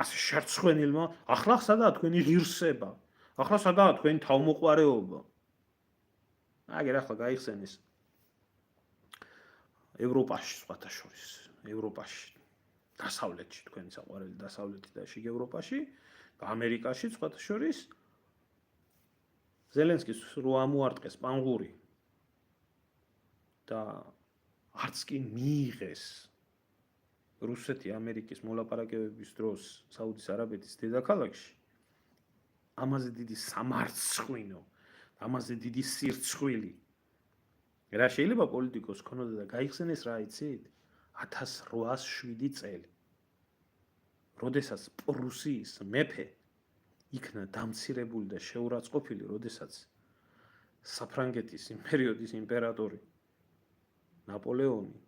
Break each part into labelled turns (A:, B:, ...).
A: ასე შერცხვენილმა, ახლა სადაა თქვენი ღირსება? ახლა სადაა თქვენი თავმოყვარეობა? აგერ ახლა გაიხსენეს ევროპაში სხვათა შორის, ევროპაში, დასავლეთში, თქვენი საყვარელი დასავლეთი და შიგ ევროპაში, და ამერიკაში სხვათა შორის ზელენსკის რო ამოარტყეს პანგური და არც კი მიიღეს რუსეთი ამერიკის მოლაპარაკებების დროს საუდის არაბეთის დედაქალაქში, ამაზე დიდი სამარცხვინო, ამაზე დიდი სირცხვილი რა შეიძლება პოლიტიკოს ქონოდა და გაიხსენეს რა იცით? 1807 წელი. როდესაც პრუსიის მეფე იქნა დამცირებული და შეურაცხყოფილი, როდესაც საფრანგეთის იმპერიოდის იმპერატორი ნაპოლეონი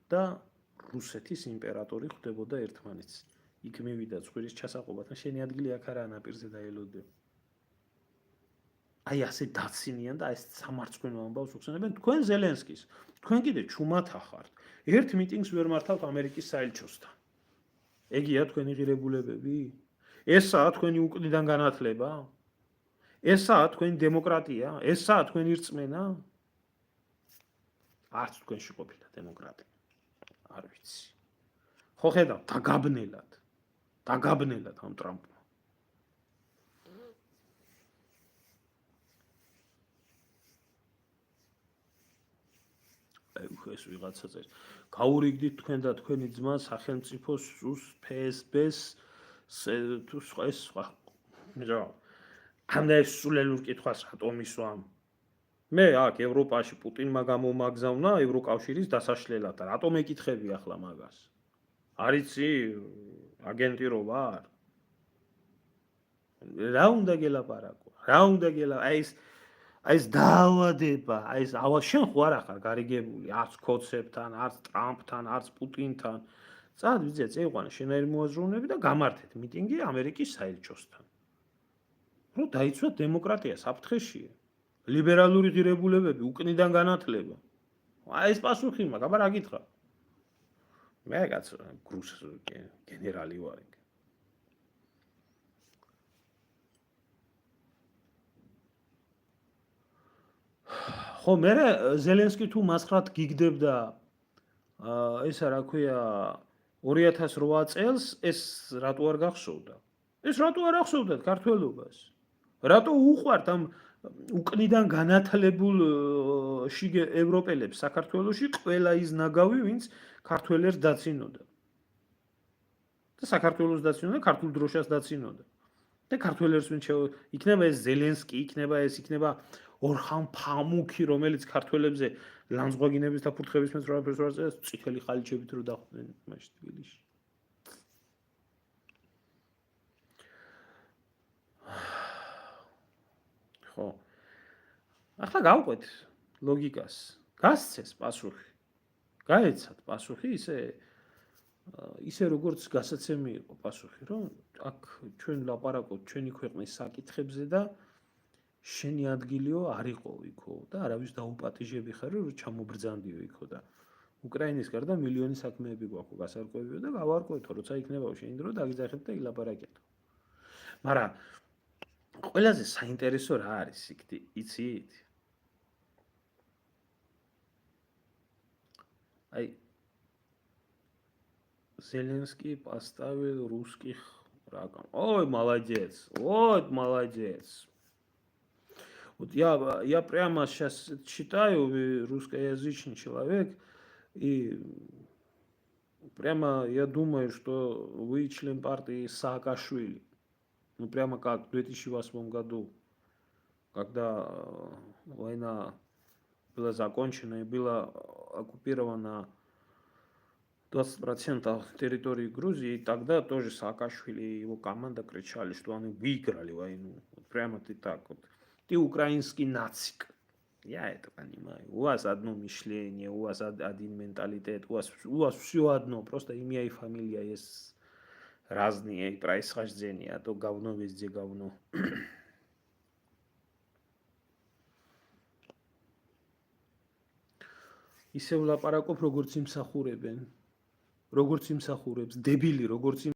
A: და რუსეთის იმპერატორი ხვდებოდა ერთმანეთს. იქ მივიდა ცხვირის ჩასაყობად, შენი ადგილი აქ არაა ნაპირზე დაელოდე. აი ასე დაცინიან და ეს სამარცხვინო ამბავს უხსენებენ თქვენ ზელენსკის. თქვენ კიდე ჩუმათა ხართ. ერთ მიტინგს ვერ მართავთ ამერიკის საელჩოსთან. ეგია თქვენი ღირებულებები? ესაა თქვენი უკნიდან განათლება? ესაა თქვენი დემოკრატია? ესაა თქვენი რწმენა? არც თქვენში ყოფილა დემოკრატია. არ ვიცი. ხო ხედავ, დაგაბნელად ამ ტრამპმა. ეს ვიღაცა წერს. გაურიგდით თქვენ და თქვენი ძმა სახელმწიფოს სუს ფსბ-ს თუ სხვა. რა. ამდე სულელურ კითხვას რატომ ისვამ? მე აქ ევროპაში პუტინმა გამომაგზავნა ევროკავშირის დასაშლელად. რატომ ეკითხები ახლა მაგას? არიცი აგენტი რო ვარ? რა უნდა გელაპარაკო? აი ეს დაავადება, აი ეს შენ ხო არ ახარ გარიგებული, არც ქოცებთან, არც ტრამპთან, არც პუტინთან. წად ვიძე წეიყვანე შენაერი მოაზროვნეები და გამართეთ მიტინგი ამერიკის საელჩოსთან. რომ დაიცვა დემოკრატია საფრთხეშია. ლიბერალური ღირებულებები, უკნიდან განათლება. აი ეს პასუხი მაქვს, აბა რა გითხრა? მე კაც გრუს გენერალი ვარ. ხო, მე ზელენსკი თუ მასხრად გიგდებდა ესა რა ქვია 2008 წელს ეს რატო არ გახსოვდა? ეს რატო არ ახსოვდათ ქართველობას? რატო უყვართ ამ უკნიდან განათლებულ შიგ ევროპელებს საქართველოში ყველა ის ნაგავი, ვინც ქართველებს დაცინოდა. და საქართველოს დაცინოდა, ქართულ დროშას დაცინოდა. და ქართველებს ვინც იქნება ეს ზელენსკი, იქნება ორხან ფამუქი, რომელიც ქართველებზე ლანძღვაგინების და ფურთხების მეცხრეებს რო აწევს, წითელი ხალიჩებით რო დახვდნენ მაშინ თბილისში. ხო. ახლა გავყვეთ ლოგიკას. გასცეს პასუხი. გაეცათ პასუხი ისე როგორც გასაცემი იყო პასუხი, რომ აქ ჩვენ ლაპარაკობთ ჩვენი ქვეყნის საკითხებზე და შენი ადგილიო არ იყო იქო და არავის დაუპატიჟები ხარო რომ ჩამობრძანდიო იქო და უკრაინის გარდა მილიონი საქმეები გვაქვს გასარკვევიო და გავარკვევთო როცა იქნებაო შენი დრო დაგიძახებთ და ილაპარაკეთო. მაგრამ ყველაზე საინტერესო რა არის იქ იცით? აი Зеленский поставил русских врагом. Ой, молодец. Вот молодец. Вот я прямо сейчас читаю, русскоязычный человек, и прямо я думаю, что вы член партии Саакашвили. Ну, прямо как в 2008 году, когда война была закончена и была оккупирована 20% территории Грузии, и тогда тоже Саакашвили и его команда кричали, что они выиграли войну. Вот прямо ты так вот. Ты украинский нацик. Я это понимаю. У вас одно мышление, у вас один менталитет, у вас все одно. Просто имя и фамилия есть разные происхождения, а то говно везде говно. ისევ ლაპარაკობ როგორც იმსახურებენ, როგორც იმსახურებს, დებილი როგორც